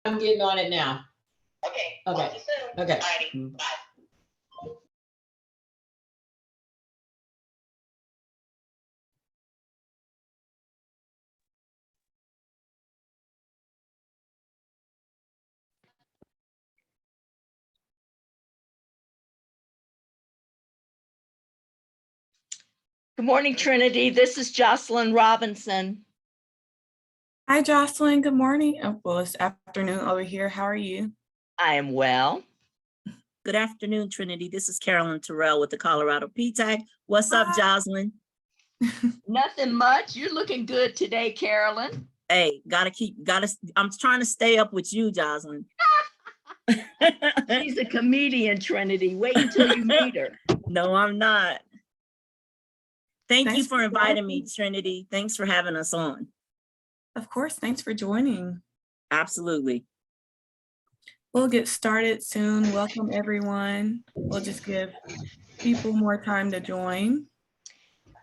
I'm getting on it now. Okay. Okay. Talk to you soon. Okay. Alrighty. Bye. Good morning, Trinity. This is Jocelyn Robinson. Hi, Jocelyn. Good morning. Oh, well, it's afternoon over here. How are you? I am well. Good afternoon, Trinity. This is Carolyn Terrell with the Colorado PTAC. What's up, Jocelyn? Nothing much. You're looking good today, Carolyn. Hey, I'm trying to stay up with you, Jocelyn. She's a comedian, Trinity. Wait until you meet her. No, I'm not. Thank you Thanks for for inviting joining. me, Trinity. Thanks for having us on. Of course. Thanks for joining. Absolutely. We'll get started soon. Welcome, everyone. We'll just give people more time to join.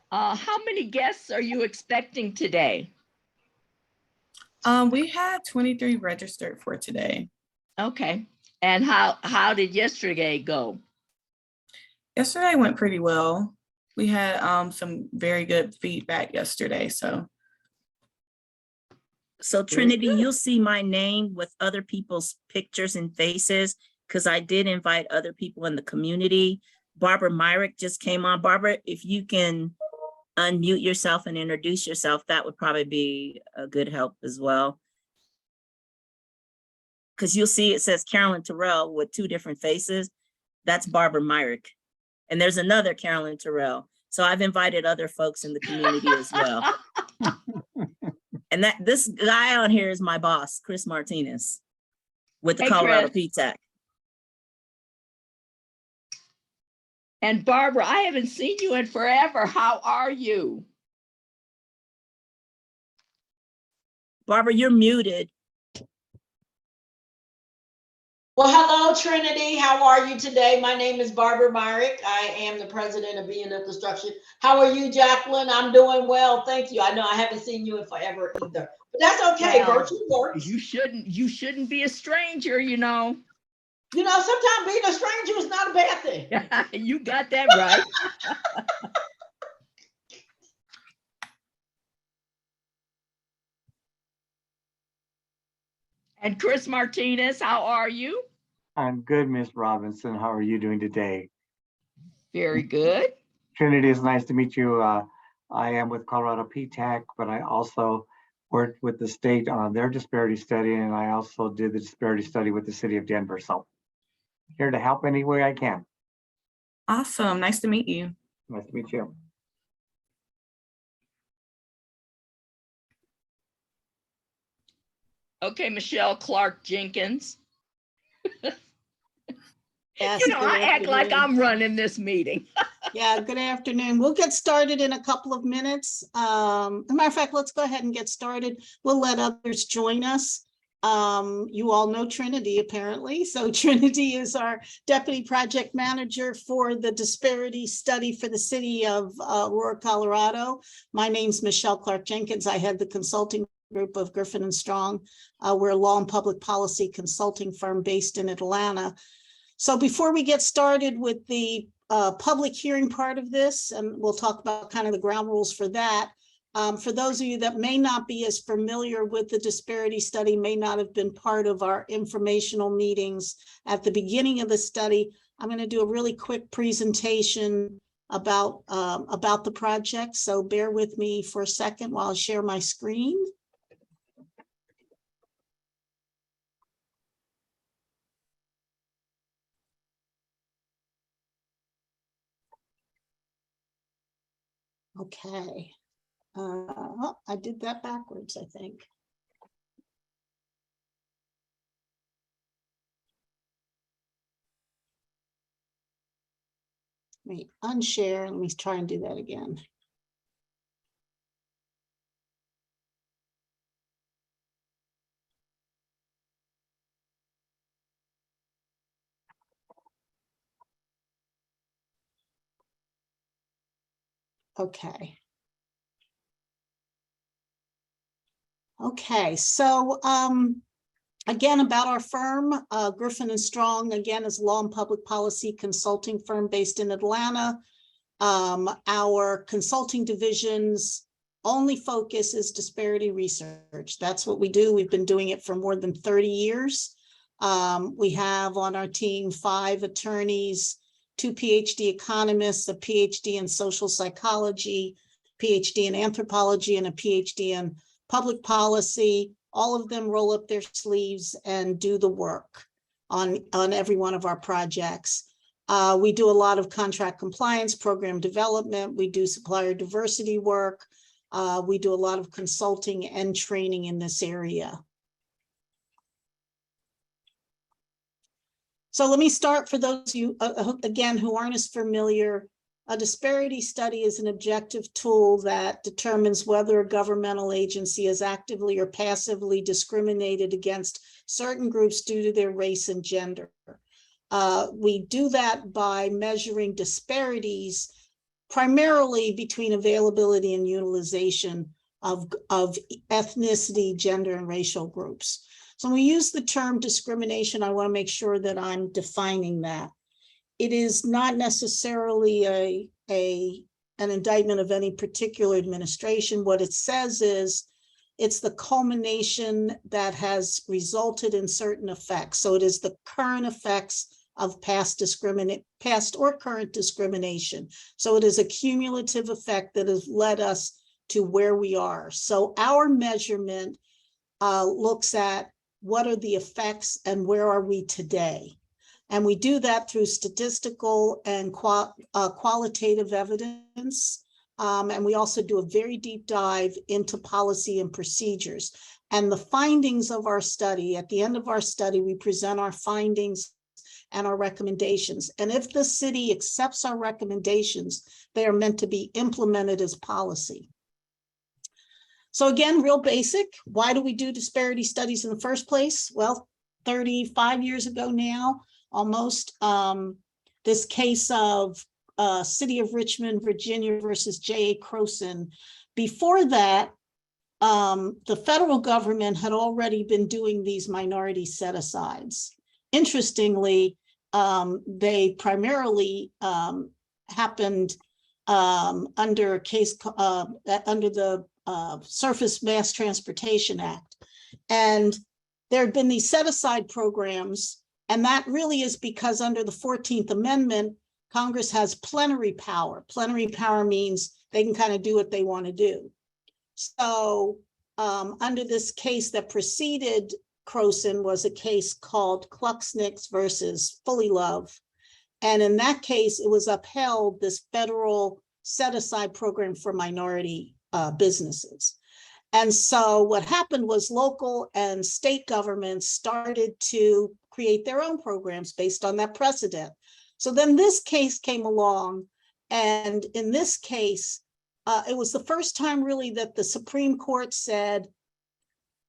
How many guests are you expecting today? We had 23 registered for today. Okay. And how did yesterday go? Yesterday went pretty well. We had some very good feedback yesterday. So Trinity, you'll see my name with other people's pictures and faces because I did invite other people in the community. Barbara Myrick just came on. Barbara, if you can unmute yourself and introduce yourself, that would probably be a good help as well. Because you'll see it says Carolyn Terrell with two different faces. That's Barbara Myrick. And there's another Carolyn Terrell. So I've invited other folks in the community as well. And this guy on here is my boss, Chris Martinez, with the Colorado PTAC. And Barbara, I haven't seen you in forever. How are you? Barbara, you're muted. Well, hello, Trinity. How are you today? My name is Barbara Myrick. I am the president of B&M Construction. How are you, Jacqueline? I'm doing well. Thank you. I know I haven't seen you in forever either, but that's okay. Well, Virtual works. You shouldn't be a stranger, you know. You know, sometimes being a stranger is not a bad thing. You got that right. And Chris Martinez, how are you? I'm good, Miss Robinson. How are you doing today? Very good. Trinity, it's nice to meet you. I am with Colorado PTAC, but I also worked with the state on their disparity study, and I also did the disparity study with the city of Denver. So here to help any way I can. awesome. Nice to meet you. Nice to meet you. Okay, Michelle Clark Jenkins. Yes, You know, I act like I'm running this meeting. Yeah, good afternoon. We'll get started in a couple of minutes. As a matter of fact, let's go ahead and get started. We'll let others join us. You all know Trinity, apparently. So Trinity is our deputy project manager for the disparity study for the city of Aurora, Colorado. My name's Michelle Clark Jenkins. I head the consulting group of Griffin and Strong. We're a law and public policy consulting firm based in Atlanta. So before we get started with the public hearing part of this, and we'll talk about kind of the ground rules for that. For those of you that may not be as familiar with the disparity study, may not have been part of our informational meetings at the beginning of the study, I'm going to do a really quick presentation about the project. So bear with me for a second while I share my screen. Okay. Oh, I did that backwards, I think. Let me unshare. Let me try and do that again. Okay. Okay, so Again, about our firm, Griffin and Strong, again, is law and public policy consulting firm based in Atlanta. Our consulting division's only focus is disparity research. That's what we do. We've been doing it for more than 30 years. We have on our team 5 attorneys, 2 PhD economists, a PhD in social psychology, PhD in anthropology, and a PhD in public policy. All of them roll up their sleeves and do the work on every one of our projects. We do a lot of contract compliance, program development. We do supplier diversity work. We do a lot of consulting and training in this area. So let me start for those of you, again, who aren't as familiar. A disparity study is an objective tool that determines whether a governmental agency has actively or passively discriminated against certain groups due to their race and gender. We do that by measuring disparities primarily between availability and utilization of ethnicity, gender, and racial groups. So when we use the term discrimination, I want to make sure that I'm defining that. It is not necessarily an indictment of any particular administration. What it says is it's the culmination that has resulted in certain effects. So it is the current effects of past or current discrimination. So it is a cumulative effect that has led us to where we are. So our measurement looks at what are the effects and where are we today. And we do that through statistical and qualitative evidence. And we also do a very deep dive into policy and procedures. And the findings of our study, at the end of our study, we present our findings and our recommendations. And if the city accepts our recommendations, they are meant to be implemented as policy. So again, real basic, why do we do disparity studies in the first place? Well, 35 years ago now, almost, this case of City of Richmond, Virginia versus J.A. Croson. Before that, the federal government had already been doing these minority set-asides. Interestingly, they primarily happened under a case under the Surface Mass Transportation Act. And there had been these set-aside programs, and that really is because under the 14th Amendment, Congress has plenary power. Plenary power means they can kind of do what they want to do. So under this case that preceded Croson was a case called Kluxnix versus Fully Love. And in that case, it was upheld, this federal set-aside program for minority businesses. And so what happened was local and state governments started to create their own programs based on that precedent. So then this case came along, and in this case, it was the first time really that the Supreme Court said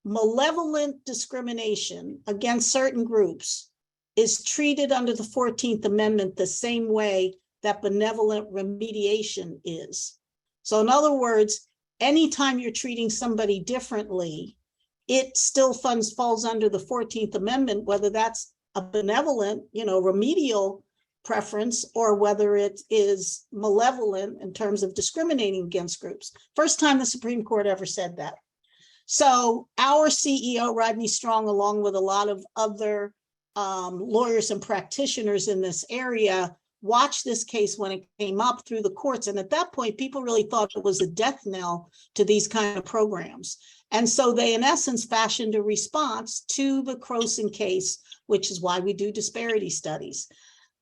malevolent discrimination against certain groups is treated under the 14th Amendment the same way that benevolent remediation is. So in other words, anytime you're treating somebody differently, it still falls under the 14th Amendment, whether that's a benevolent, remedial preference, or whether it is malevolent in terms of discriminating against groups. First time the Supreme Court ever said that. So our CEO, Rodney Strong, along with a lot of other lawyers and practitioners in this area, watched this case when it came up through the courts. And at that point, people really thought it was a death knell to these kind of programs. And so they, in essence, fashioned a response to the Croson case, which is why we do disparity studies.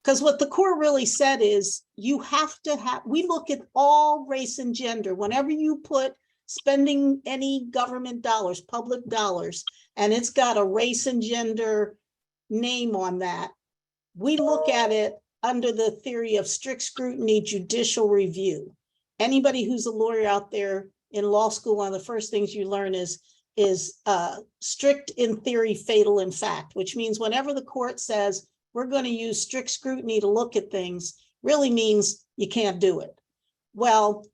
Because what the court really said is you have to have, we look at all race and gender. Whenever you put spending any government dollars, public dollars, and it's got a race and gender name on that, we look at it under the theory of strict scrutiny judicial review. Anybody who's a lawyer out there in law school, one of the first things you learn is strict in theory, fatal in fact, which means whenever the court says we're going to use strict scrutiny to look at things, really means you can't do it. Well,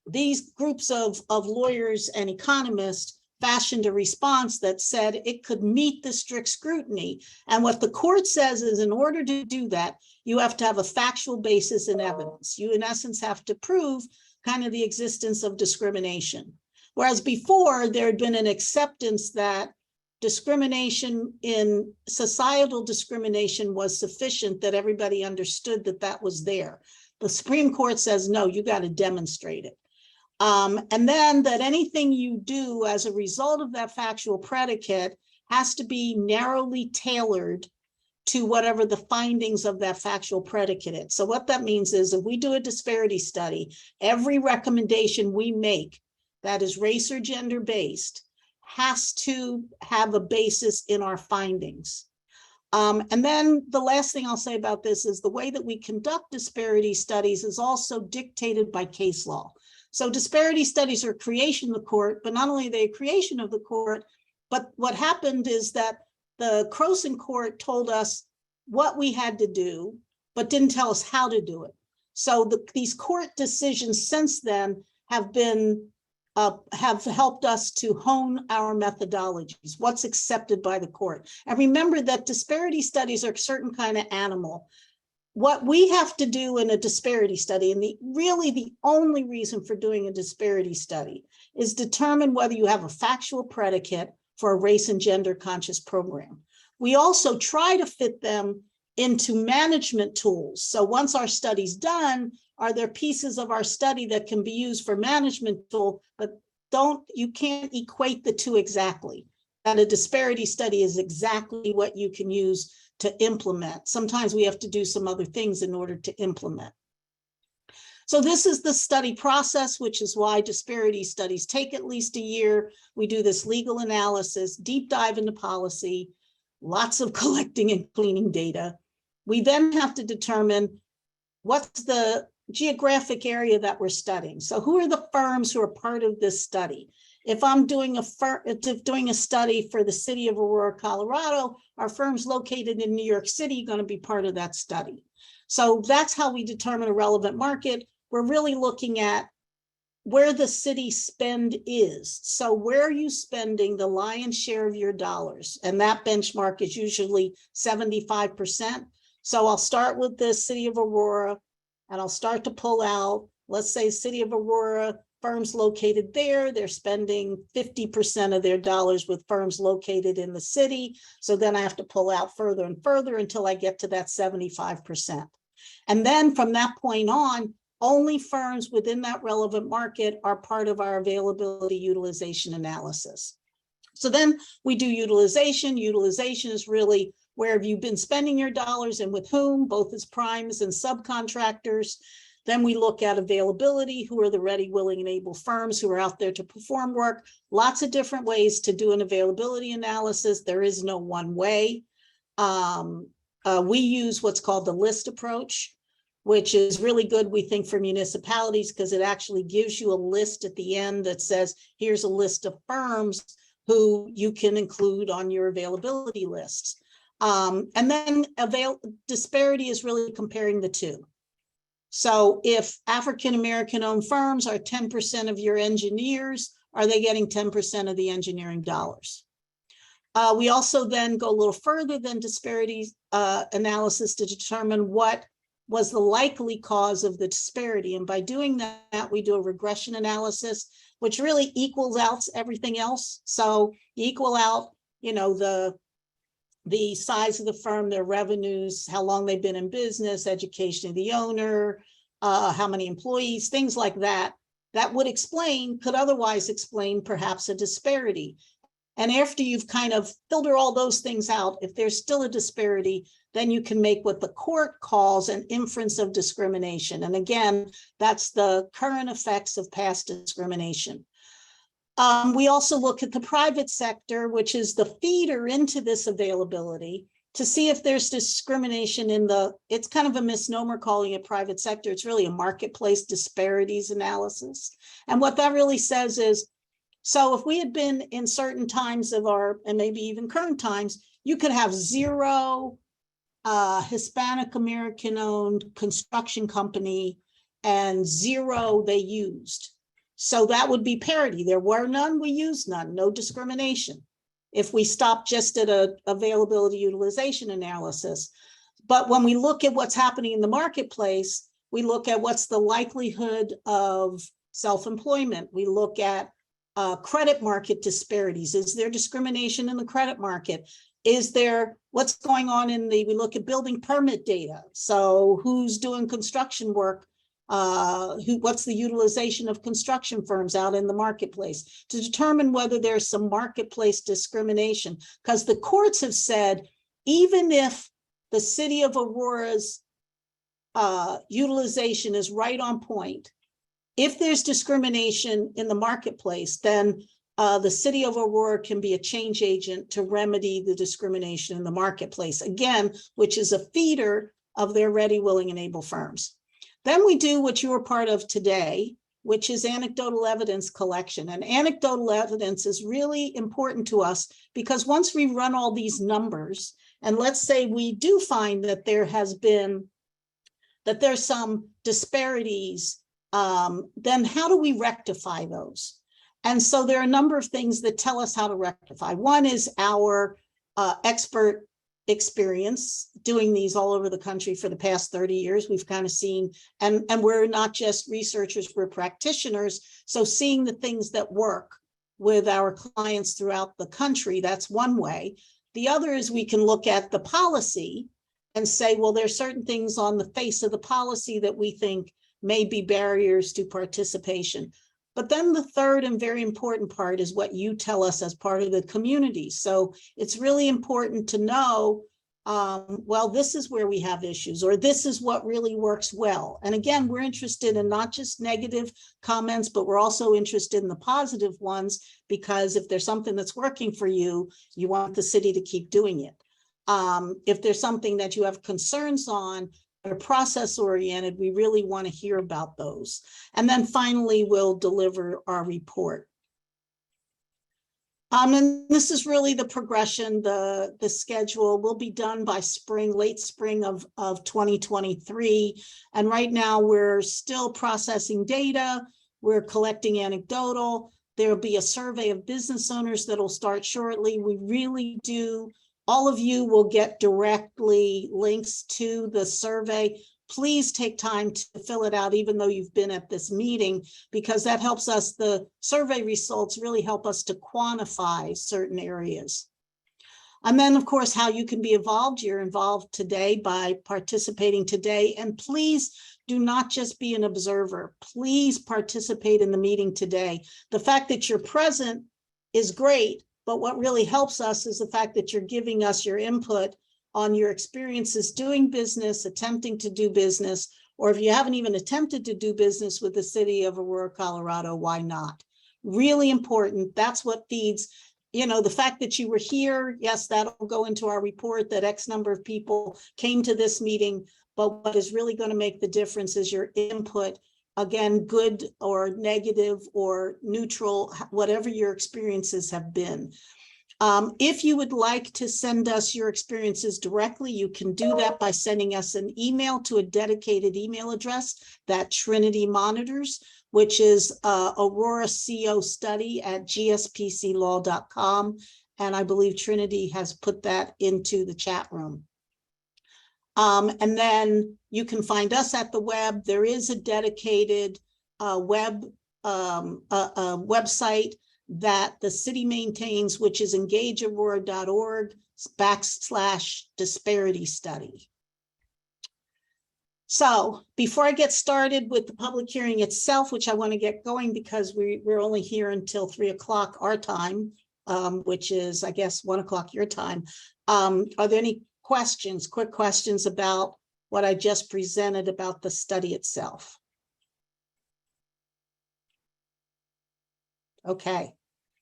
these groups of lawyers and economists fashioned a response that said it could meet the strict scrutiny. And what the court says is, in order to do that, you have to have a factual basis in evidence. You, in essence, have to prove kind of the existence of discrimination. Whereas before, there had been an acceptance that discrimination in societal discrimination was sufficient, that everybody understood that that was there. The Supreme Court says, no, you got to demonstrate it. And then that anything you do as a result of that factual predicate has to be narrowly tailored to whatever the findings of that factual predicate is. So what that means is, if we do a disparity study, every recommendation we make that is race or gender based has to have a basis in our findings. And then the last thing I'll say about this is the way that we conduct disparity studies is also dictated by case law. So disparity studies are creation of the court, but not only are they a creation of the court, but what happened is that the Croson court told us what we had to do, but didn't tell us how to do it. So these court decisions since then have helped us to hone our methodologies, what's accepted by the court. And remember that disparity studies are a certain kind of animal. What we have to do in a disparity study, and really the only reason for doing a disparity study, is determine whether you have a factual predicate for a race and gender conscious program. We also try to fit them into management tools. So once our study's done, are there pieces of our study that can be used for management tool, but you can't equate the two exactly. And a disparity study is exactly what you can use to implement. Sometimes we have to do some other things in order to implement. So this is the study process, which is why disparity studies take at least a year. We do this legal analysis, deep dive into policy, lots of collecting and cleaning data. We then have to determine what's the geographic area that we're studying. So who are the firms who are part of this study? If I'm doing a study for the city of Aurora, Colorado, our firms located in New York City are going to be part of that study. So that's how we determine a relevant market. We're really looking at where the city spend is. So where are you spending the lion's share of your dollars? And that benchmark is usually 75%. So I'll start with the city of Aurora, and I'll start to pull out, let's say city of Aurora, firms located there, they're spending 50% of their dollars with firms located in the city. So then I have to pull out further and further until I get to that 75%. And then from that point on, only firms within that relevant market are part of our availability utilization analysis. So then we do utilization. Utilization is really where have you been spending your dollars and with whom, both as primes and subcontractors. Then we look at availability, who are the ready, willing, and able firms who are out there to perform work. Lots of different ways to do an availability analysis. There is no one way. We use what's called the list approach, which is really good, we think, for municipalities because it actually gives you a list at the end that says, here's a list of firms who you can include on your availability lists. And then disparity is really comparing the two. So if African-American owned firms are 10% of your engineers, are they getting 10% of the engineering dollars? We also then go a little further than disparity analysis to determine what was the likely cause of the disparity. And by doing that, we do a regression analysis, which really equals out everything else. So you equal out, the size of the firm, their revenues, how long they've been in business, education of the owner, how many employees, things like that, that would could otherwise explain perhaps a disparity. And after you've kind of filtered all those things out, if there's still a disparity, then you can make what the court calls an inference of discrimination. And again, that's the current effects of past discrimination. We also look at the private sector, which is the feeder into this availability, to see if there's discrimination it's kind of a misnomer calling it private sector. It's really a marketplace disparities analysis. And what that really says is, so if we had been in certain times of and maybe even current times, you could have 0 Hispanic American owned construction company and 0 they used. So that would be parity. There were none, we used none, no discrimination. If we stop just at a availability utilization analysis. But when we look at what's happening in the marketplace, we look at what's the likelihood of self-employment. We look at credit market disparities. Is there discrimination in the credit market? Is there, what's going on we look at building permit data. So who's doing construction work? What's the utilization of construction firms out in the marketplace to determine whether there's some marketplace discrimination? Because the courts have said, even if the city of Aurora's utilization is right on point, if there's discrimination in the marketplace, then the city of Aurora can be a change agent to remedy the discrimination in the marketplace, again, which is a feeder of their ready, willing, and able firms. Then we do what you are part of today, which is anecdotal evidence collection. And anecdotal evidence is really important to us because once we run all these numbers, and let's say we do find that there's some disparities, then how do we rectify those? And so there are a number of things that tell us how to rectify. One is our expert experience doing these all over the country for the past 30 years. We've kind of seen, and we're not just researchers, we're practitioners. So seeing the things that work with our clients throughout the country, that's one way. The other is we can look at the policy and say, well, there's certain things on the face of the policy that we think may be barriers to participation. But then the third and very important part is what you tell us as part of the community. So it's really important to know, well, this is where we have issues, or this is what really works well. And again, we're interested in not just negative comments, but we're also interested in the positive ones, because if there's something that's working for you, you want the city to keep doing it. If there's something that you have concerns on, are process oriented, we really want to hear about those. And then finally, we'll deliver our report. And this is really the progression, the schedule will be done by late spring of 2023. And right now we're still processing data. We're collecting anecdotal. There'll be a survey of business owners that'll start shortly. We really do. All of you will get directly links to the survey. Please take time to fill it out, even though you've been at this meeting, because that helps us. The survey results really help us to quantify certain areas. And then, of course, how you can be involved. You're involved today by participating today. And please do not just be an observer. Please participate in the meeting today. The fact that you're present is great, but what really helps us is the fact that you're giving us your input on your experiences doing business, attempting to do business, or if you haven't even attempted to do business with the city of Aurora, Colorado, why not? Really important. That's what feeds, the fact that you were here. Yes, that'll go into our report that X number of people came to this meeting, but what is really going to make the difference is your input. Again, good or negative or neutral, whatever your experiences have been. If you would like to send us your experiences directly, you can do that by sending us an email to a dedicated email address that Trinity monitors, which is auroracostudy@gspclaw.com. And I believe Trinity has put that into the chat room. And then you can find us at the web. There is a dedicated website that the city maintains, which is engageaurora.org/disparity study. So before I get started with the public hearing itself, which I want to get going because we're only here until 3 o'clock our time, which is, I guess, 1 o'clock your time. Are there any questions, quick questions about what I just presented about the study itself? Okay,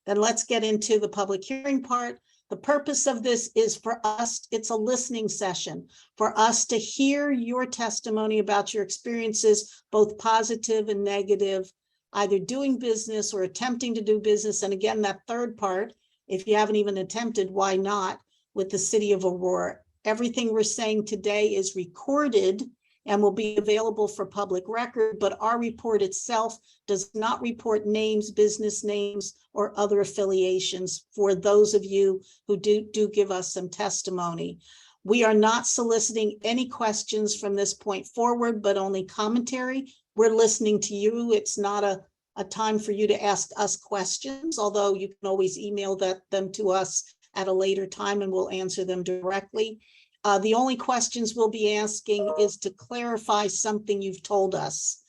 then let's get into the public hearing part. The purpose of this is for us, it's a listening session, for us to hear your testimony about your experiences, both positive and negative, either doing business or attempting to do business. And again, that third part, if you haven't even attempted, why not, with the city of Aurora. Everything we're saying today is recorded and will be available for public record, but our report itself does not report names, business names, or other affiliations for those of you who do give us some testimony. We are not soliciting any questions from this point forward, but only commentary. We're listening to you. It's not a time for you to ask us questions, although you can always email them to us at a later time and we'll answer them directly. The only questions we'll be asking is to clarify something you've told us.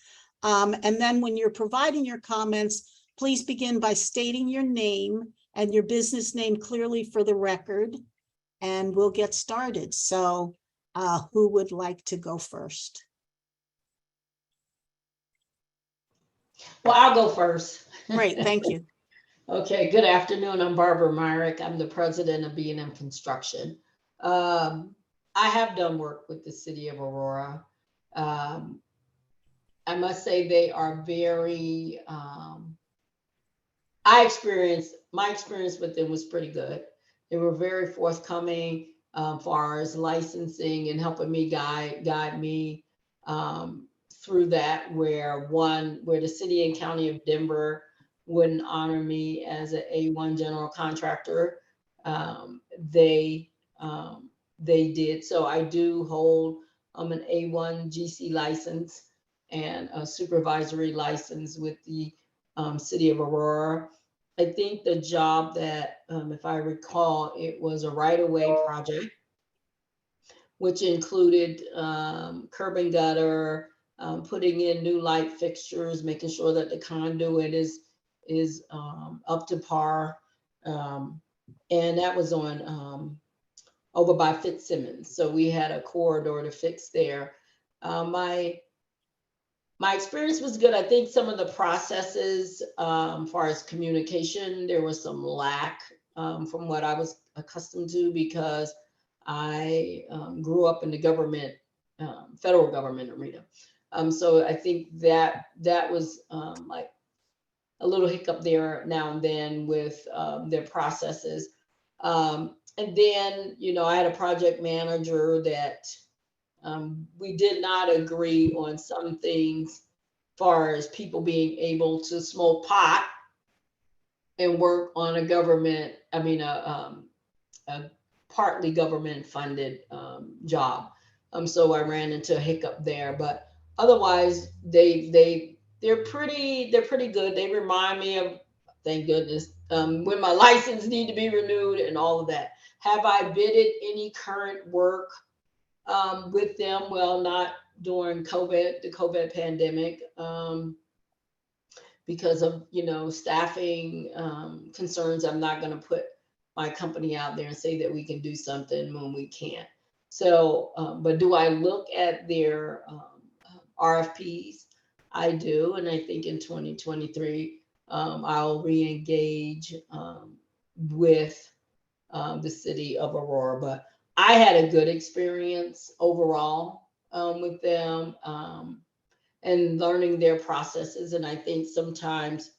And then when you're providing your comments, please begin by stating your name and your business name clearly for the record, and we'll get started. So who would like to go first? Well, I'll go first. Great, thank you. Okay, good afternoon. I'm Barbara Myrick. I'm the president of B&M Construction. I have done work with the city of Aurora. I must say they are very, my experience with them was pretty good. They were very forthcoming far as licensing and helping me guide me through that, where the city and county of Denver wouldn't honor me as an A1 general contractor. They did. So I do hold an A1 GC license and a supervisory license with the city of Aurora. I think the job that, if I recall, it was a right-of-way project, which included curb and gutter, putting in new light fixtures, making sure that the conduit is up to par. And that was on over by Fitzsimmons. So we had a corridor to fix there. My experience was good. I think some of the processes, as far as communication, there was some lack from what I was accustomed to, because I grew up in the government, federal government arena. So I think that was like a little hiccup there now and then with their processes. And then, I had a project manager that we did not agree on some things, as far as people being able to smoke pot and work on a partly government funded job. So I ran into a hiccup there, but otherwise they're pretty good. They remind me of, thank goodness, when my license need to be renewed and all of that. Have I bidded any current work with them? Well, not during the COVID pandemic, because of, staffing concerns. I'm not going to put my company out there and say that we can do something when we can't. So, but do I look at their RFPs? I do. And I think in 2023, I'll re-engage with the city of Aurora. But I had a good experience overall with them and learning their processes. And I think sometimes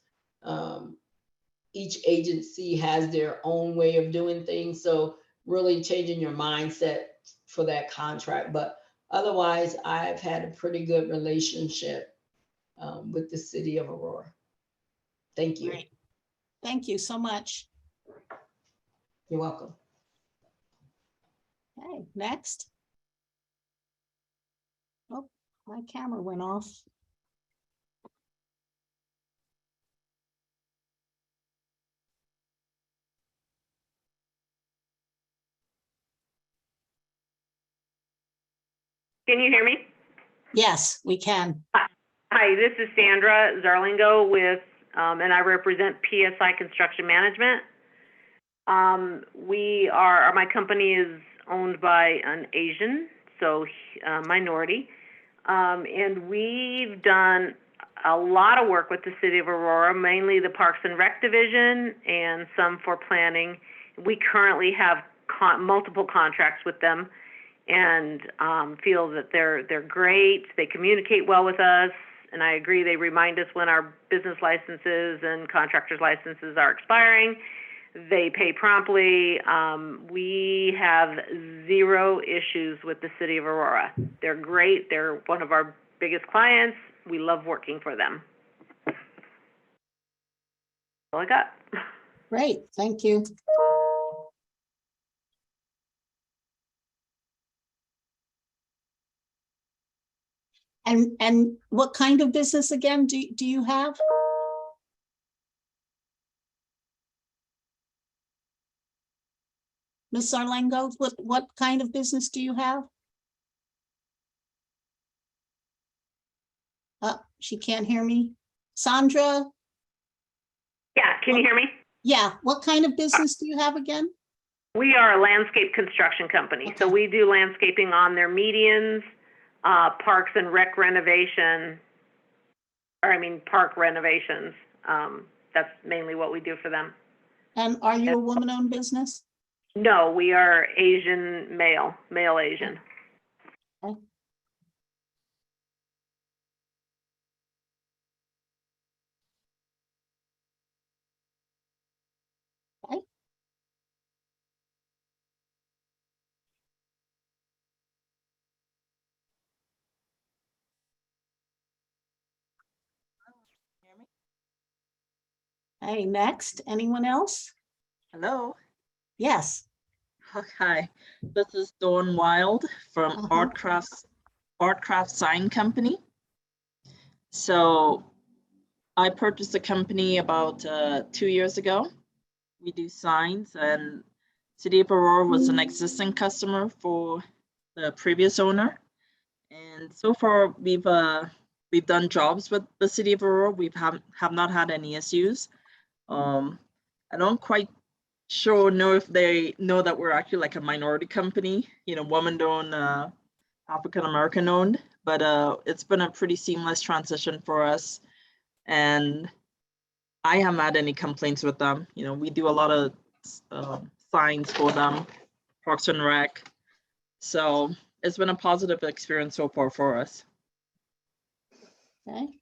each agency has their own way of doing things. So really changing your mindset for that contract. But otherwise, I've had a pretty good relationship with the city of Aurora. Thank you. Great. Thank you so much. You're welcome. Okay, next. Oh, my camera went off. Can you hear me? Yes, we can. Hi, this is Sandra Zarlingo with, and I represent PSI Construction Management. My company is owned by an Asian, so minority, and we've done a lot of work with the city of Aurora, mainly the Parks and Rec Division and some for planning. We currently have multiple contracts with them, and feel that they're great. They communicate well with us, and I agree. They remind us when our business licenses and contractors' licenses are expiring. They pay promptly. We have zero issues with the city of Aurora. They're great. They're one of our biggest clients. We love working for them. That's all I got. Great, thank you. And what kind of business again do you have? Ms. Zarlengo, what kind of business do you have? She can't hear me. Sandra? Yeah, can you hear me? Yeah, what kind of business do you have again? We are a landscape construction company. So Okay. we do landscaping on their medians, parks and rec renovation, park renovations. That's mainly what we do for them. And are you a woman-owned business? No, we are Asian male Asian. Okay. Okay. Hey, next, anyone else? Hello. Yes. Hi, this is Dawn Wild from Artcraft Sign Company. So I purchased the company about 2 years ago. We do signs, and City of Aurora was an existing customer for the previous owner. And so far we've done jobs with the City of Aurora. We have not had any issues. I don't quite know if they know that we're actually like a minority company, woman-owned, African-American owned, but it's been a pretty seamless transition for us. And I haven't had any complaints with them. We do a lot of signs for them, Parks and Rec. So it's been a positive experience so far for us. Okay.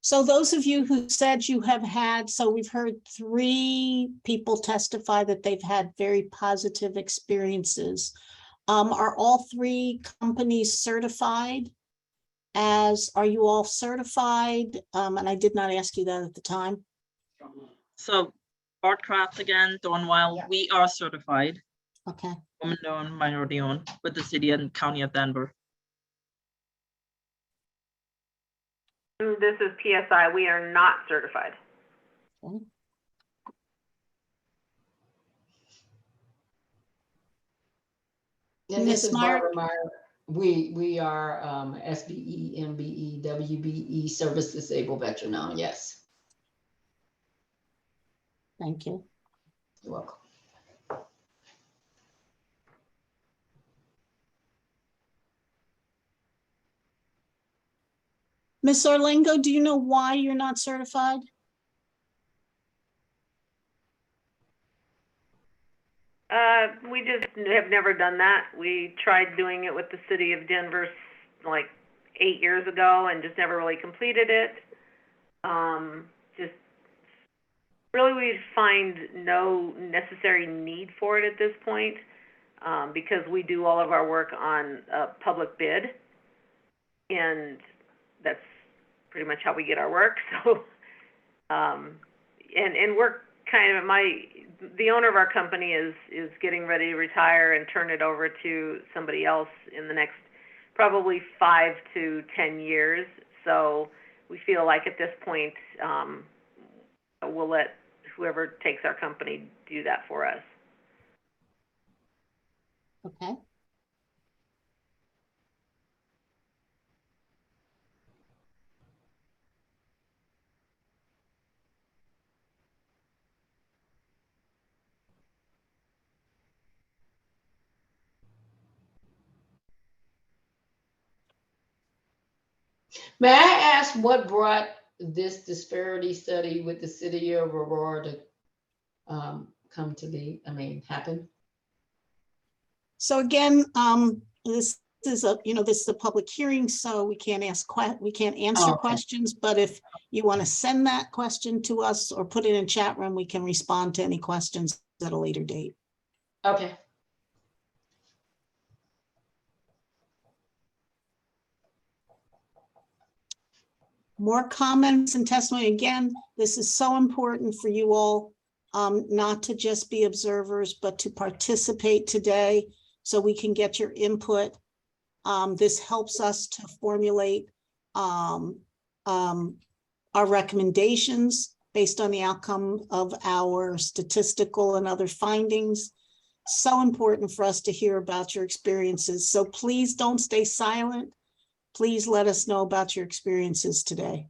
So those of you who said you have had, so we've heard 3 people testify that they've had very positive experiences. Are all 3 companies certified? Are you all certified? And I did not ask you that at the time. So Artcraft again, Dawn Wild, Yeah. we are certified, Okay. woman-owned, minority-owned with the city and county of Denver. This is PSI. We are not certified. Okay. And this Ms. is Barbara Myrick? Meyer. We are SBE, MBE, WBE, service disabled veteran owned. Yes, Thank you. you're welcome. Ms. Orlingo, do you know why you're not certified? We just have never done that. We tried doing it with the city of Denver like 8 years ago and just never really completed it. Just really we find no necessary need for it at this point because we do all of our work on public bid, and that's pretty much how we get our work. So, and we're kind of the owner of our company is getting ready to retire and turn it over to somebody else in the next probably 5 to 10 years. So we feel like at this point we'll let whoever takes our company do that for us. Okay. May I ask what brought this disparity study with the city of Aurora to come to be, happen? So again, this is a public hearing, so we can't answer Oh, okay. questions, but if you want to send that question to us or put it in chat room, we can respond to any questions at a later date. Okay. More comments and testimony. Again, this is so important for you all, not to just be observers, but to participate today so we can get your input. This helps us to formulate our recommendations based on the outcome of our statistical and other findings. So important for us to hear about your experiences. So please don't stay silent. Please let us know about your experiences today.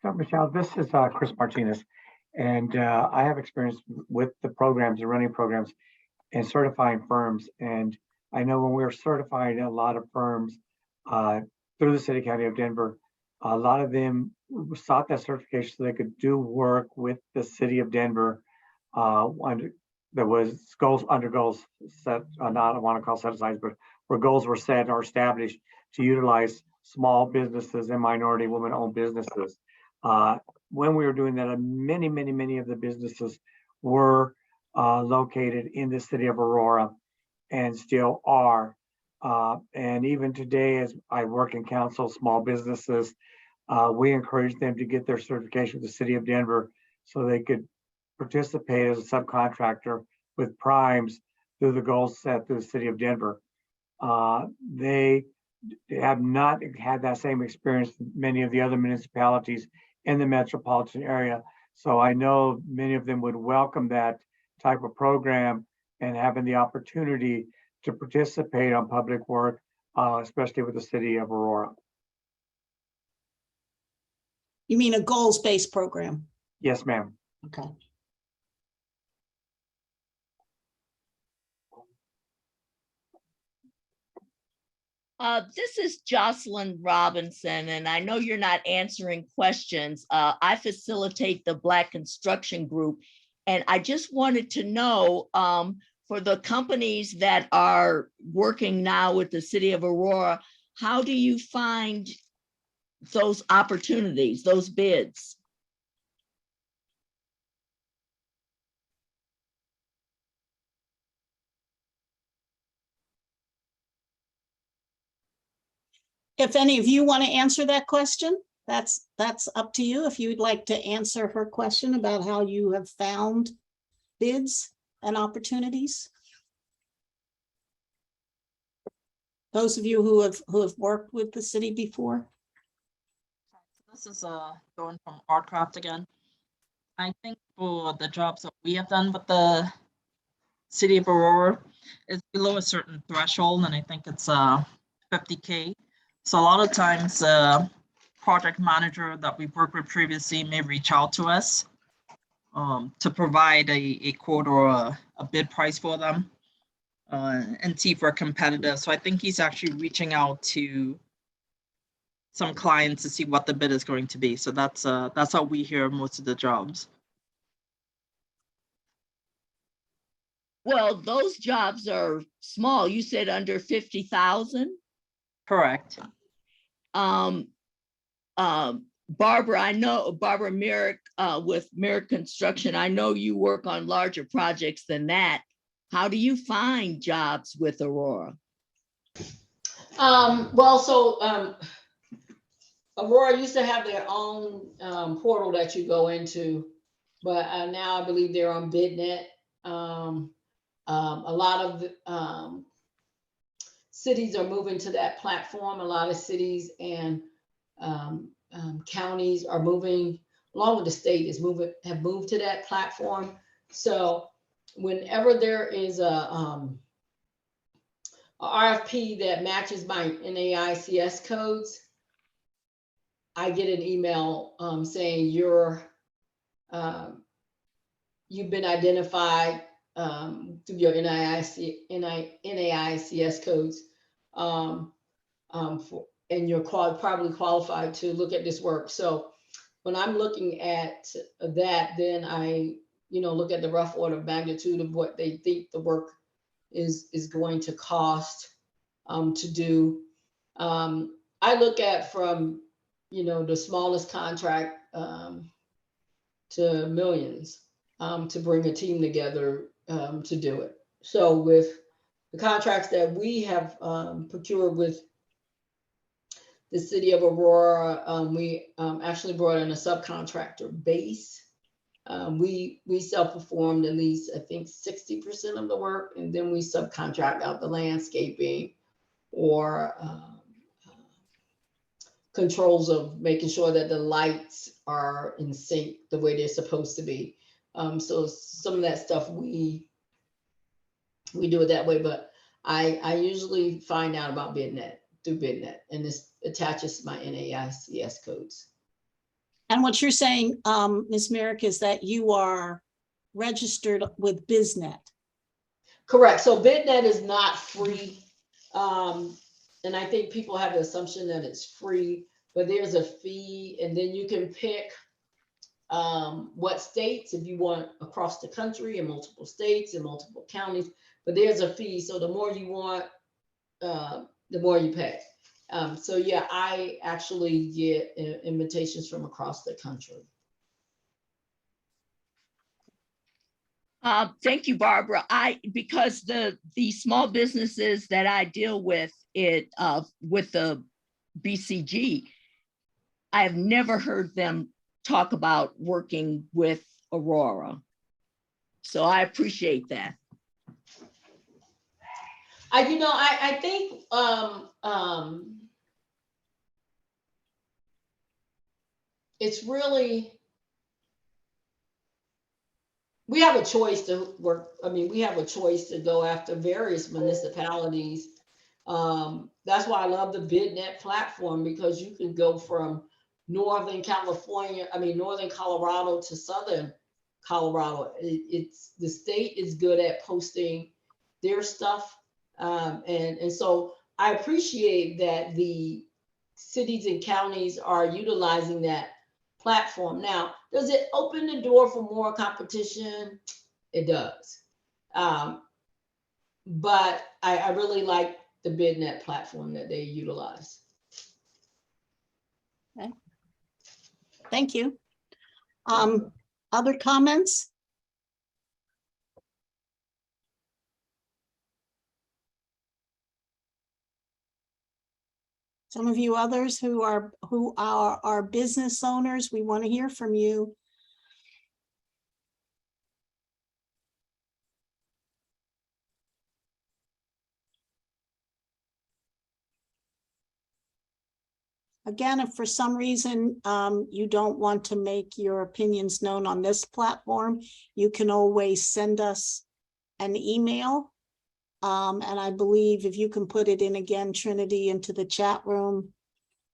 So Michelle, this is Chris Martinez, and I have experience with the programs and running programs and certifying firms. And I know when we were certifying a lot of firms through the City County of Denver, a lot of them sought that certification so they could do work with the City of Denver there was goals set, not I want to call set asides, but where goals were set or established to utilize small businesses and minority women-owned businesses. When we were doing that, many of the businesses were located in the city of Aurora and still are. And even today, as I work in council small businesses, we encourage them to get their certification with the city of Denver so they could participate as a subcontractor with primes through the goals set through the city of Denver. They have not had that same experience in many of the other municipalities in the metropolitan area. So I know many of them would welcome that type of program and having the opportunity to participate on public work, especially with the city of Aurora. You mean a goals-based program? Yes, ma'am. Okay. This is Jocelyn Robinson, and I know you're not answering questions. I facilitate the Black Construction Group, and I just wanted to know for the companies that are working now with the city of Aurora, how do you find those opportunities, those bids? If any of you want to answer that question, that's up to you. If you'd like to answer her question about how you have found bids and opportunities. Those of you who have worked with the city before. This is going from Artcraft again. I think for the jobs that we have done with the city of Aurora, it's below a certain threshold, and I think it's $50K. So a lot of times, project manager that we've worked with previously may reach out to us to provide a quote or a bid price for them and see if we're competitive. So I think he's actually reaching out to some clients to see what the bid is going to be. So that's how we hear most of the jobs. Well, those jobs are small. You said under 50,000. Correct. Barbara, I know Barbara Merrick with Merrick Construction. I know you work on larger projects than that. How do you find jobs with Aurora? Aurora used to have their own portal that you go into, but now I believe they're on BidNet. A lot of cities are moving to that platform. A lot of cities and counties are moving, along with the state have moved to that platform. So whenever there is a a RFP that matches my NAICS codes, I get an email saying you've been identified through your NAICS codes, and you're probably qualified to look at this work. So when I'm looking at that, then I, look at the rough order of magnitude of what they think the work is going to cost to do. I look at from, the smallest contract to millions to bring a team together to do it. So with the contracts that we have procured with the city of Aurora, we actually brought in a subcontractor base. We self-performed at least, I think, 60% of the work, and then we subcontract out the landscaping or controls of making sure that the lights are in sync the way they're supposed to be. So some of that stuff we do it that way, but I usually find out about BidNet through BidNet, and this attaches to my NAICS codes. And what you're saying, Ms. Merrick, is that you are registered with BizNet. Correct. So BidNet is not free. And I think people have the assumption that it's free, but there's a fee, and then you can pick what states, if you want across the country in multiple states and multiple counties, but there's a fee. So the more you want, the more you pay. So yeah, I actually get invitations from across the country. Thank you, Barbara. Because the small businesses that I deal with with the BCG, I have never heard them talk about working with Aurora. So I appreciate that. I think it's really, we have a choice to work. I mean, we have a choice to go after various municipalities. That's why I love the BidNet platform, because you can go from Northern Colorado to Southern Colorado. It's the state is good at posting their stuff. And so I appreciate that the cities and counties are utilizing that platform. Now, does it open the door for more competition? It does. But I really like the BidNet platform that they utilize. Okay. Thank you. Other comments? Some of you others who are business owners, we want to hear from you. Again, if for some reason you don't want to make your opinions known on this platform, you can always send us an email. And I believe if you can put it in again, Trinity, into the chat room,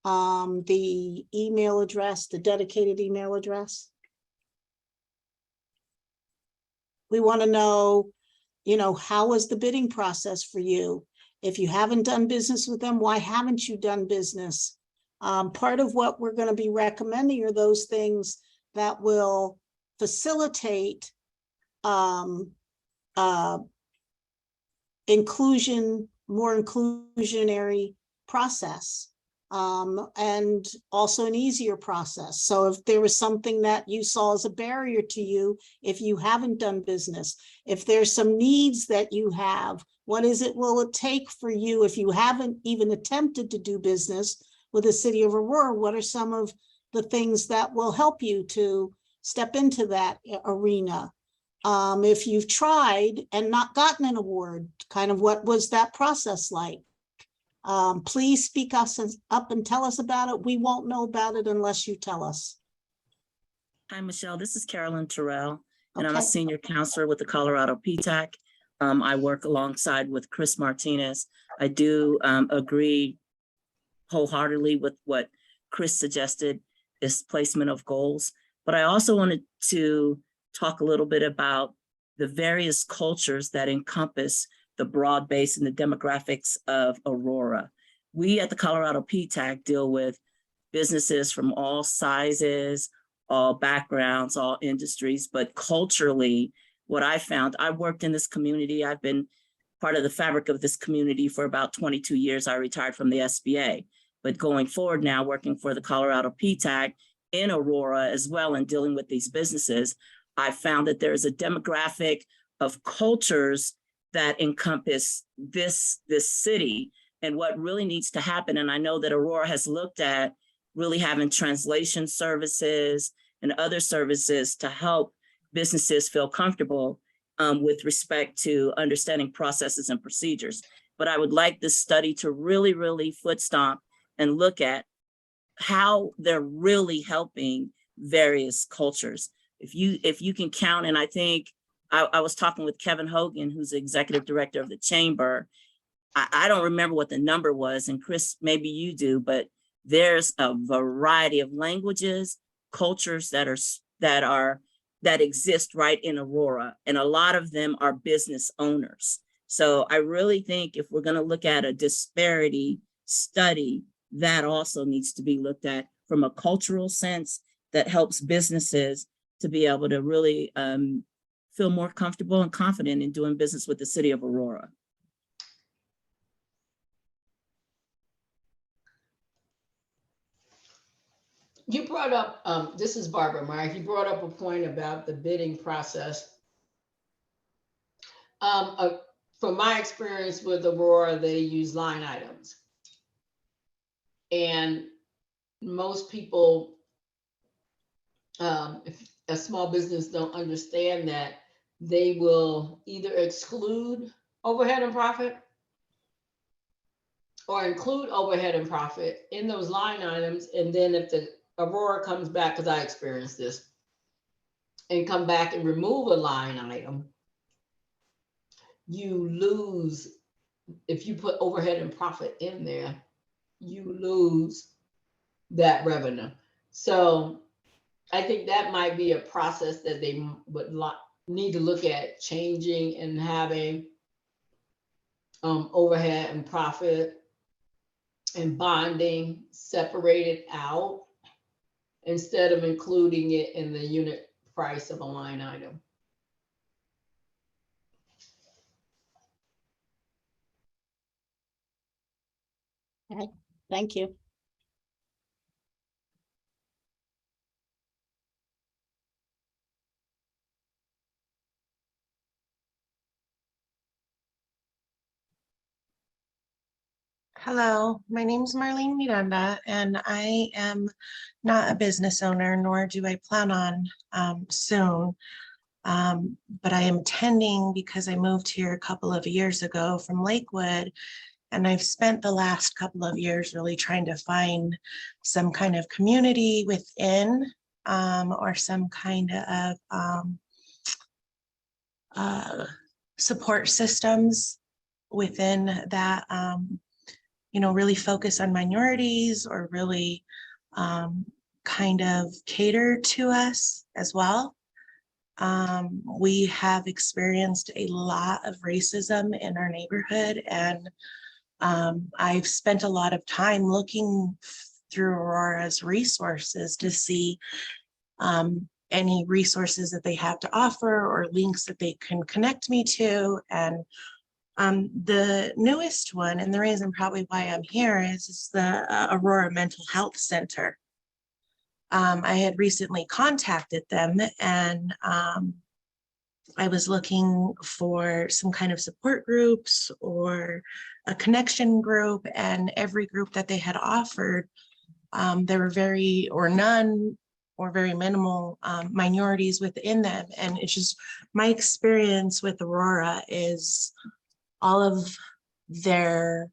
the email address, the dedicated email address. We want to know, how was the bidding process for you? If you haven't done business with them, why haven't you done business? Part of what we're going to be recommending are those things that will facilitate inclusion, more inclusionary process, and also an easier process. So if there was something that you saw as a barrier to you, if you haven't done business, if there's some needs that you have, what will it take for you if you haven't even attempted to do business with the city of Aurora? What are some of the things that will help you to step into that arena? If you've tried and not gotten an award, kind of what was that process like? Please speak us up and tell us about it. We won't know about it unless you tell us. Hi, Michelle. This is Carolyn Terrell, and I'm Okay. a senior counselor with the Colorado PTAC. I work alongside with Chris Martinez. I do agree wholeheartedly with what Chris suggested, is placement of goals. But I also wanted to talk a little bit about the various cultures that encompass the broad base and the demographics of Aurora. We at the Colorado PTAC deal with businesses from all sizes, all backgrounds, all industries, but culturally, what I found, I worked in this community. I've been part of the fabric of this community for about 22 years. I retired from the SBA, but going forward now, working for the Colorado PTAC in Aurora as well and dealing with these businesses, I found that there is a demographic of cultures that encompass this city and what really needs to happen. And I know that Aurora has looked at really having translation services and other services to help businesses feel comfortable with respect to understanding processes and procedures. But I would like this study to really foot stomp and look at how they're really helping various cultures. If you can count, and I think I was talking with Kevin Hogan, who's the executive director of the chamber. I don't remember what the number was, and Chris, maybe you do, but there's a variety of languages, cultures that exist right in Aurora, and a lot of them are business owners. So I really think if we're going to look at a disparity study, that also needs to be looked at from a cultural sense that helps businesses to be able to really feel more comfortable and confident in doing business with the city of Aurora. You brought up, this is Barbara Myrick, you brought up a point about the bidding process. From my experience with Aurora, they use line items. And most people, if a small business don't understand that, they will either exclude overhead and profit or include overhead and profit in those line items. And then if the Aurora comes back, because I experienced this, and come back and remove a line item, you lose. If you put overhead and profit in there, you lose that revenue. So I think that might be a process that they would need to look at changing and having overhead and profit and bonding separated out instead of including it in the unit price of a line item. Okay, thank you. Hello, my name is Marlene Miranda, and I am not a business owner, nor do I plan on soon. But I am attending because I moved here a couple of years ago from Lakewood, and I've spent the last couple of years really trying to find some kind of community within or some kind of support systems within that really focus on minorities or really kind of cater to us as well. We have experienced a lot of racism in our neighborhood, and I've spent a lot of time looking through Aurora's resources to see any resources that they have to offer or links that they can connect me to. And the newest one, and the reason probably why I'm here, is the Aurora Mental Health Center. I had recently contacted them, and I was looking for some kind of support groups or a connection group, and every group that they had offered, there were very or none or very minimal minorities within them. And it's just my experience with Aurora is all of their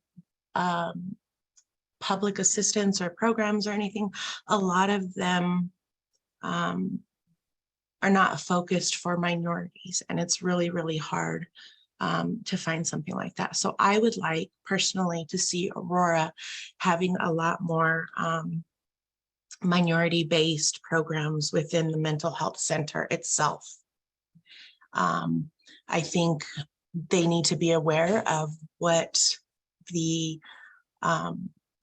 public assistance or programs or anything, a lot of them are not focused for minorities, and it's really, really hard to find something like that. So I would like personally to see Aurora having a lot more minority-based programs within the mental health center itself. I think they need to be aware of what the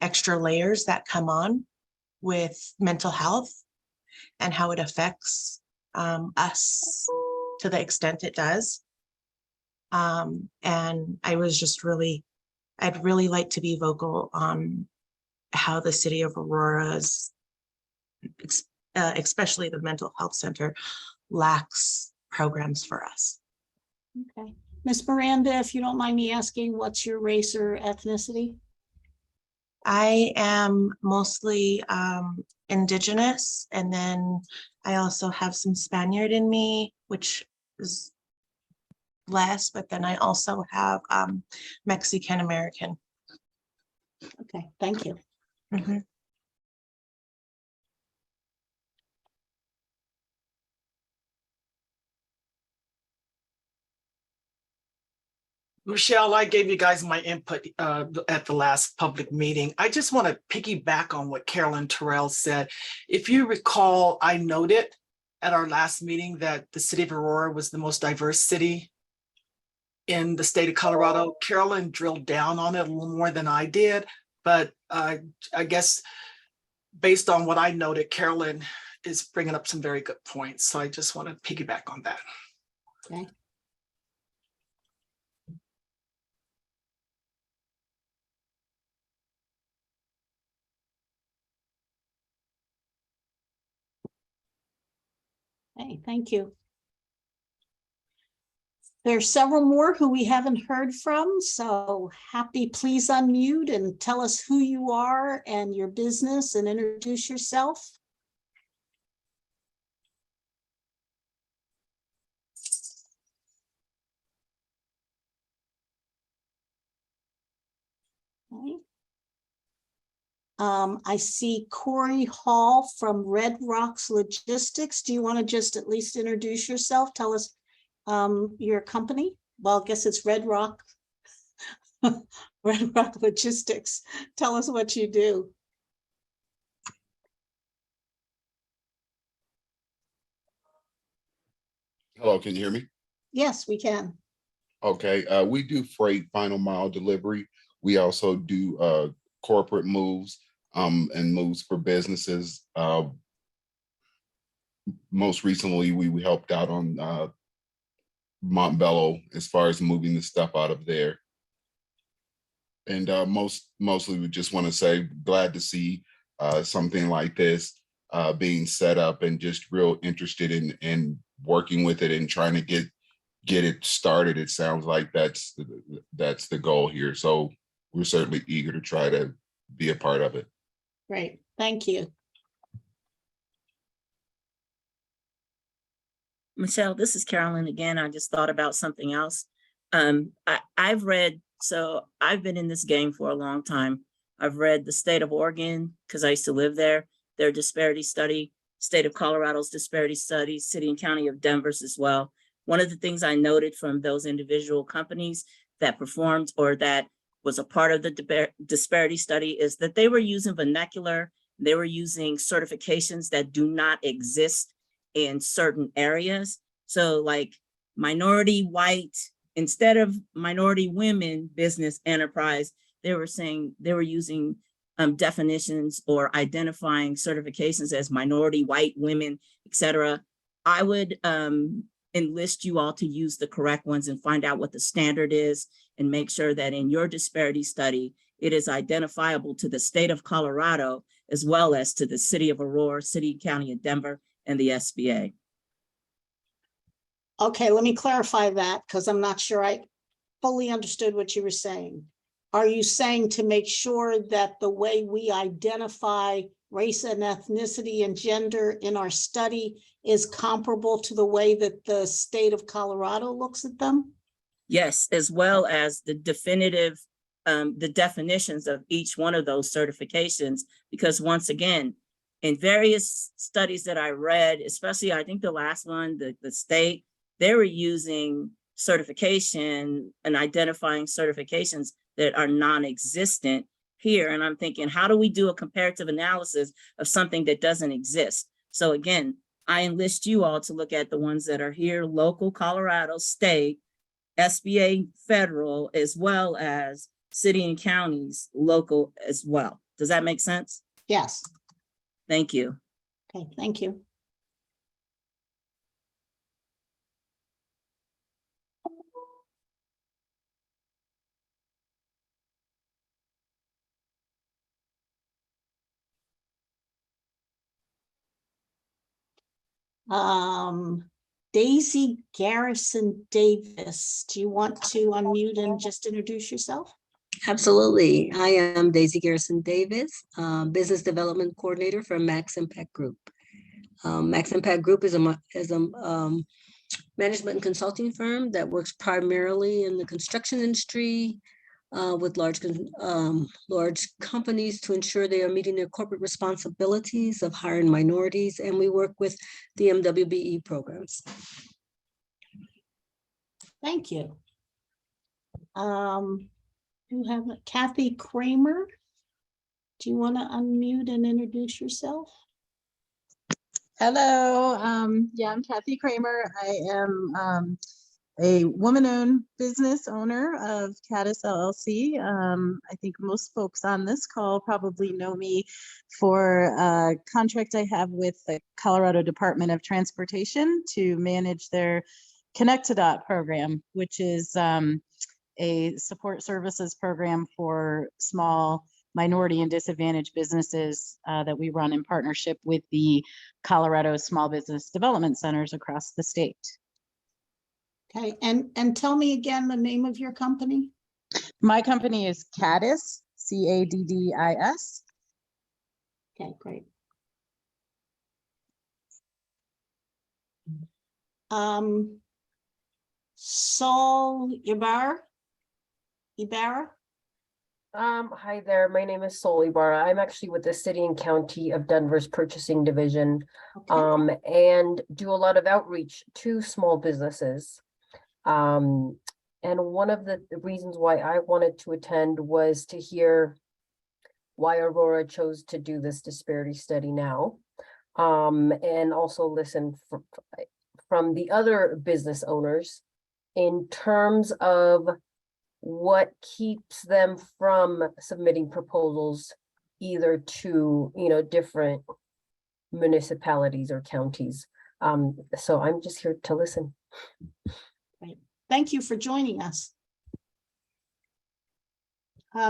extra layers that come on with mental health and how it affects us to the extent it does. And I'd really like to be vocal on how the city of Aurora's, especially the mental health center, lacks programs for us. Okay. Ms. Miranda, if you don't mind me asking, what's your race or ethnicity? I am mostly indigenous, and then I also have some Spaniard in me, which is less, but then I also have Mexican American. Okay, thank you. Mhm. Michelle, I gave you guys my input at the last public meeting. I just want to piggyback on what Carolyn Terrell said. If you recall, I noted at our last meeting that the city of Aurora was the most diverse city in the state of Colorado. Carolyn drilled down on it a little more than I did, but I guess based on what I noted, Carolyn is bringing up some very good points. So I just want to piggyback on that. Okay. Hey, thank you. There's several more who we haven't heard from, so happy, please unmute and tell us who you are and your business and introduce yourself. Okay. I see Corey Hall from Red Rocks Logistics. Do you want to just at least introduce yourself? Tell us your company. Well, I guess it's Red Rock. Red Rock Logistics. Tell us what you do. Hello, can you hear me? Yes, we can. Okay, we do freight final mile delivery. We also do corporate moves and moves for businesses. Most recently, we helped out on Montbello as far as moving the stuff out of there. And mostly we just want to say glad to see something like this being set up, and just real interested in working with it and trying to get it started. It sounds like that's the goal here. So we're certainly eager to try to be a part of it. Great, thank you. Michelle, this is Carolyn again. I just thought about something else. I've read, so I've been in this game for a long time. I've read the state of Oregon, because I used to live there, their disparity study, state of Colorado's disparity study, city and county of Denver's as well. One of the things I noted from those individual companies that performed or that was a part of the disparity study is that they were using vernacular, they were using certifications that do not exist in certain areas. So like minority white, instead of minority women business enterprise, they were saying they were using definitions or identifying certifications as minority white women, etc. I would enlist you all to use the correct ones and find out what the standard is, and make sure that in your disparity study, it is identifiable to the state of Colorado, as well as to the city of Aurora, city and county of Denver, and the SBA. Okay, let me clarify that, because I'm not sure I fully understood what you were saying. Are you saying to make sure that the way we identify race and ethnicity and gender in our study is comparable to the way that the state of Colorado looks at them? Yes, as well as the definitive, the definitions of each one of those certifications, because once again, in various studies that I read, especially I think the last one, the state, they were using certification and identifying certifications that are non-existent here. And I'm thinking, how do we do a comparative analysis of something that doesn't exist? So again, I enlist you all to look at the ones that are here, local, Colorado, state, SBA, federal, as well as city and counties, local as well. Does that make sense? Yes. Thank you. Okay, thank you. Daisy Garrison Davis, do you want to unmute and just introduce yourself? Absolutely. I am Daisy Garrison Davis, Business Development Coordinator for Max Impact Group. Max Impact Group is a management and consulting firm that works primarily in the construction industry with large companies to ensure they are meeting their corporate responsibilities of hiring minorities, and we work with the MWBE programs. Thank you. You have Kathy Kramer. Do you want to unmute and introduce yourself? Hello, yeah, I'm Kathy Kramer. I am a woman-owned business owner of Caddis LLC. I think most folks on this call probably know me for a contract I have with the Colorado Department of Transportation to manage their Connect to Dot program, which is a support services program for small minority and disadvantaged businesses that we run in partnership with the Colorado Small Business Development Centers across the state. Okay, and tell me again the name of your company. My company is Caddis, C-A-D-D-I-S. Okay, great. Saul Ibarra? Hi there. My name is Sol Ibarra. I'm actually with the City and County of Denver's Purchasing Division, and do a lot of outreach to small businesses. And one of the reasons why I wanted to attend was to hear why Aurora chose to do this disparity study now, and also listen from the other business owners in terms of what keeps them from submitting proposals either to, different municipalities or counties. So I'm just here to listen. Right. Thank you for joining us.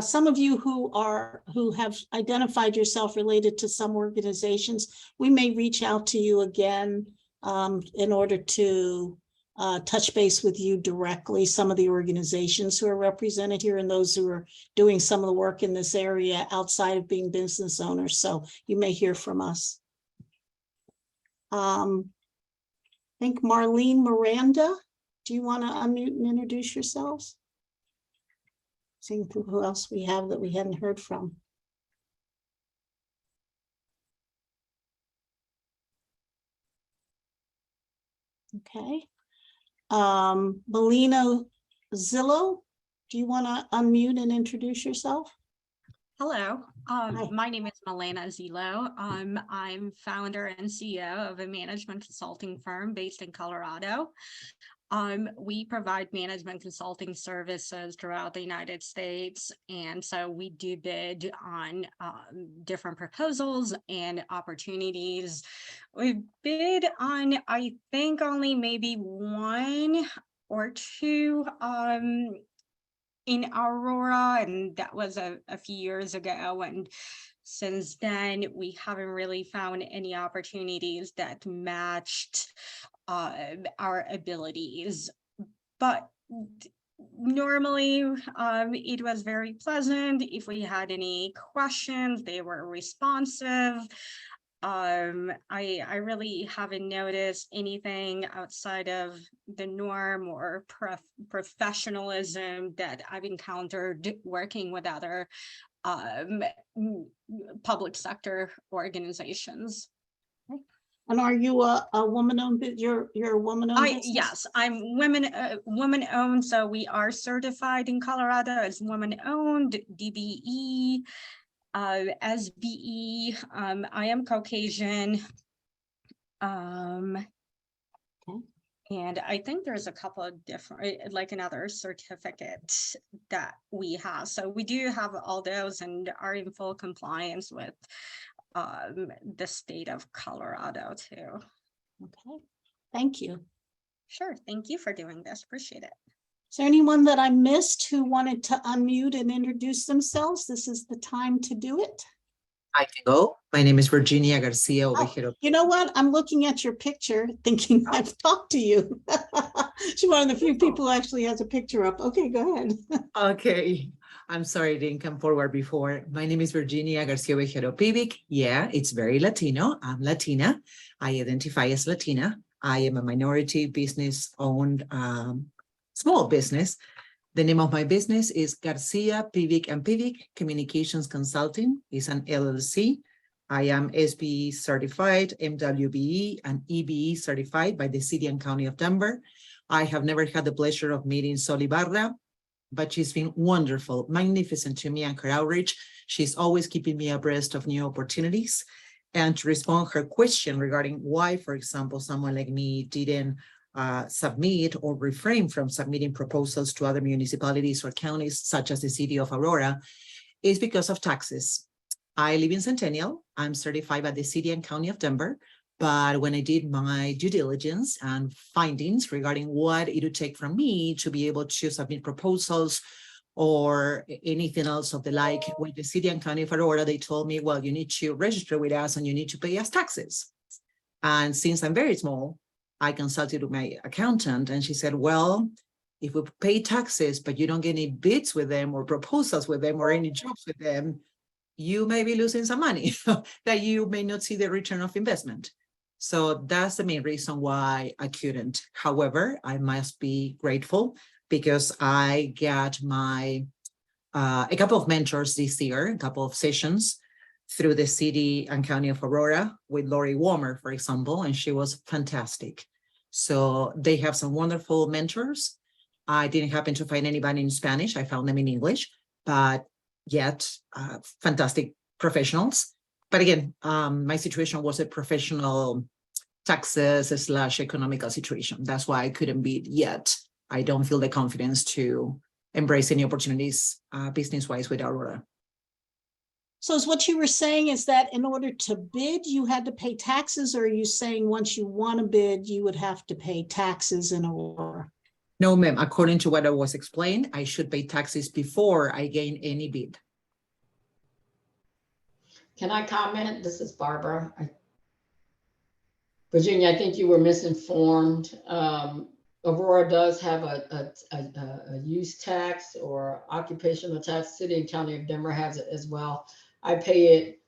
Some of you who have identified yourself related to some organizations, we may reach out to you again in order to touch base with you directly, some of the organizations who are represented here and those who are doing some of the work in this area outside of being business owners. So you may hear from us. I think Marlene Miranda, do you want to unmute and introduce yourselves? Seeing who else we have that we hadn't heard from. Okay. Melina Zillow, do you want to unmute and introduce yourself? Hello, my name is Milena Zillow. I'm founder and CEO of a management consulting firm based in Colorado. We provide management consulting services throughout the United States. And so we do bid on different proposals and opportunities. We bid on, I think, only maybe one or two in Aurora, and that was a few years ago. And since then, we haven't really found any opportunities that matched our abilities. But normally, it was very pleasant. If we had any questions, they were responsive. I really haven't noticed anything outside of the norm or professionalism that I've encountered working with other public sector organizations. And are you a woman-owned, you're a woman-owned business? Yes, I'm women-owned, so we are certified in Colorado as women-owned, DBE, SBE. I am Caucasian. And I think there's a couple of different, like another certificate that we have. So we do have all those and are in full compliance with the state of Colorado too. Okay, thank you. Sure, thank you for doing this, appreciate it. Is there anyone that I missed who wanted to unmute and introduce themselves? This is the time to do it. I can go. My name is Virginia Garcia over Oh, here. you know what? I'm looking at your picture thinking I've talked to you. She's one of the few people who actually has a picture up. Okay, go ahead. Okay. I'm sorry I didn't come forward before. My name is Virginia Garcia Vejero Pivic. Yeah, it's very Latino. I'm Latina. I identify as Latina. I am a minority business owned small business. The name of my business is Garcia, Pivic and Pivic Communications Consulting. It's an LLC. I am SBE certified, MWBE and EBE certified by the City and County of Denver. I have never had the pleasure of meeting Sol Ibarra, but she's been wonderful, magnificent to me and her outreach. She's always keeping me abreast of new opportunities. And to respond her question regarding why, for example, someone like me didn't submit or refrain from submitting proposals to other municipalities or counties, such as the city of Aurora, is because of taxes. I live in Centennial. I'm certified by the city and county of Denver. But when I did my due diligence and findings regarding what it would take from me to be able to submit proposals or anything else of the like with the city and county of Aurora, they told me, well, you need to register with us and you need to pay us taxes. And since I'm very small, I consulted with my accountant and she said, well, if we pay taxes, but you don't get any bids with them or proposals with them or any jobs with them, you may be losing some money that you may not see the return of investment. So that's the main reason why I couldn't. However, I must be grateful because I got my a couple of mentors this year, a couple of sessions through the city and county of Aurora with Lori Warmer, for example, and she was fantastic. So they have some wonderful mentors. I didn't happen to find anybody in Spanish. I found them in English, but yet fantastic professionals. But again, my situation was a professional taxes / economical situation. That's why I couldn't bid yet. I don't feel the confidence to embrace any opportunities business-wise with Aurora. So is what you were saying is that in order to bid, you had to pay taxes, or are you saying once you want to bid, you would have to pay taxes in Aurora? No, ma'am. According to what I was explained, I should pay taxes before I gain any bid. Can I comment? This is Barbara. Virginia, I think you were misinformed. Aurora does have a use tax or occupational tax. City and County of Denver has it as well. I pay it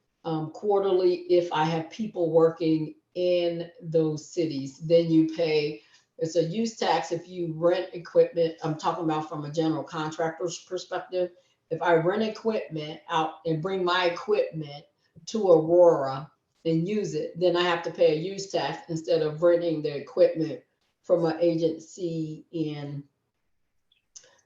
quarterly if I have people working in those cities. Then you pay, it's a use tax if you rent equipment. I'm talking about from a general contractor's perspective. If I rent equipment out and bring my equipment to Aurora and use it, then I have to pay a use tax instead of renting the equipment from an agency in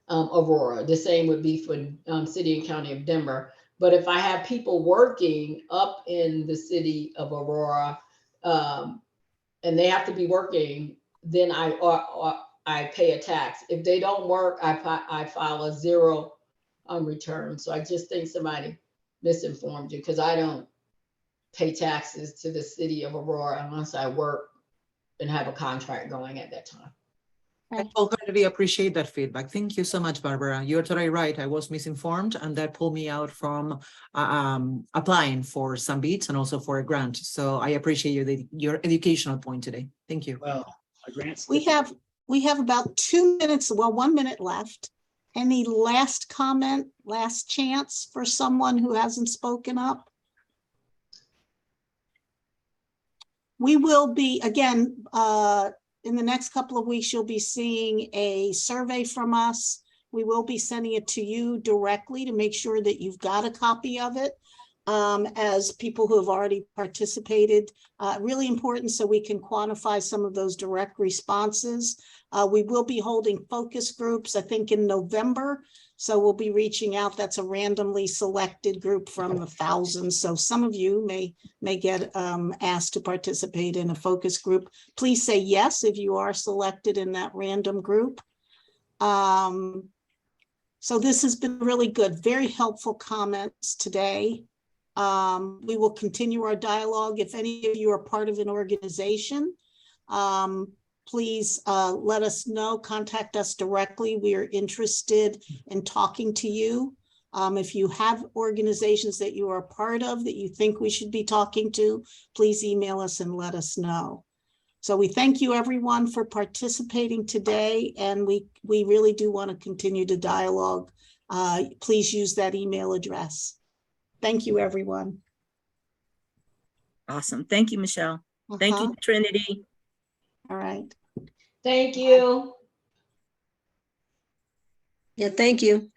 Aurora. The same would be for City and County of Denver. But if I have people working up in the city of Aurora and they have to be working, then I pay a tax. If they don't work, I file a zero return. So I just think somebody misinformed you because I don't pay taxes to the city of Aurora unless I work and have a contract going at that time. I wholeheartedly appreciate that feedback. Thank you so much, Barbara. You're totally right. I was misinformed and that pulled me out from applying for some bids and also for a grant. So I appreciate your educational point today. Thank you. Well, a grant. We have about 2 minutes, well, 1 minute left. Any last comment, last chance for someone who hasn't spoken up? We will be, again, in the next couple of weeks, you'll be seeing a survey from us. We will be sending it to you directly to make sure that you've got a copy of it. as people who have already participated. Really important so we can quantify some of those direct responses. We will be holding focus groups, I think in November. So we'll be reaching out. That's a randomly selected group from the thousands. So some of you may get asked to participate in a focus group. Please say yes if you are selected in that random group. So this has been really good, very helpful comments today. We will continue our dialogue. If any of you are part of an organization, please let us know, contact us directly. We are interested in talking to you. If you have organizations that you are a part of that you think we should be talking to, please email us and let us know. So we thank you everyone for participating today, and we really do want to continue to dialogue. Please use that email address. Thank you, everyone. Awesome. Thank you, Michelle. Thank you, Trinity. All right. Thank you. Yeah, thank you.